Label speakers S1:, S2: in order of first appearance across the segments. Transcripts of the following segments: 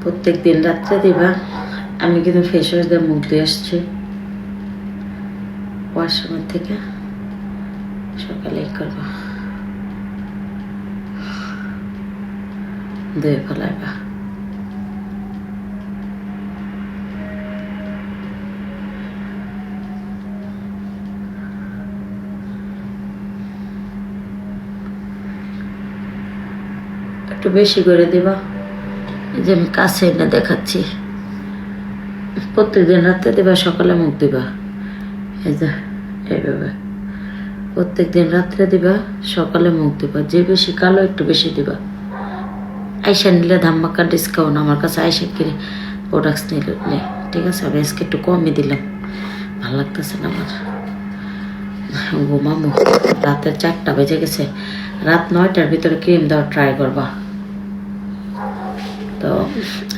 S1: প্রত্যেক দিন রাত্রে দিবা। আমি কিন্তু ফেস ওয়াশ দিয়ে মুখ ধুয়ে আসছি ওয়াশরুমের থেকে, সকালেই করবা, ধুয়ে ফেলাইবা। একটু বেশি করে দিবা, এই যে আমি কাছে এনে দেখাচ্ছি। প্রত্যেকদিন রাত্রে দিবা, সকালে মুখ দিবা, এই যে এইভাবে প্রত্যেকদিন রাত্রে দিবা, সকালে মুখ দিবা। যে বেশি কালো একটু বেশি দিবা। আইসা নিলে ধাম্মাকা ডিসকাউন্ট, আমার কাছে আইসা কিনে প্রোডাক্টস নিলে নেই, ঠিক আছে? আমি আজকে একটু কমই দিলাম, ভালো লাগতেছে না আমার। ঘুমামো, রাতের 4টা বেজে গেছে। রাত 9টার ভিতরে ক্রিম দেওয়া ট্রাই করবা। তো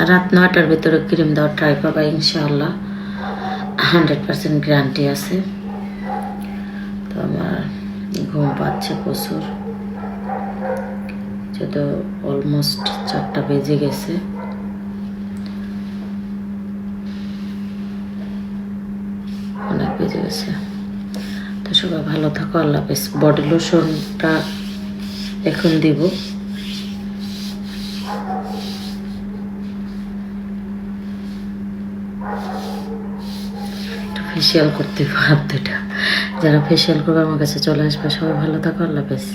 S1: রাত 9টার ভিতরে ক্রিম দেওয়া ট্রাই করবা, ইনশাআল্লাহ 100% গ্যারান্টি আছে। তো আমার ঘুম পাচ্ছে প্রচুর, যেহেতু অলমোস্ট 4টা বেজে গেছে। অনেক বেজে গেছে। তো সবাই ভালো থাকো, আল্লাহ হাফেজ। বডি লোশনটা এখন দিব। ফেসিয়াল করতে হাত দুটা, যারা ফেসিয়াল করবে আমার কাছে চলে আসবে। সবাই ভালো থাকো, আল্লাহ হাফেজ।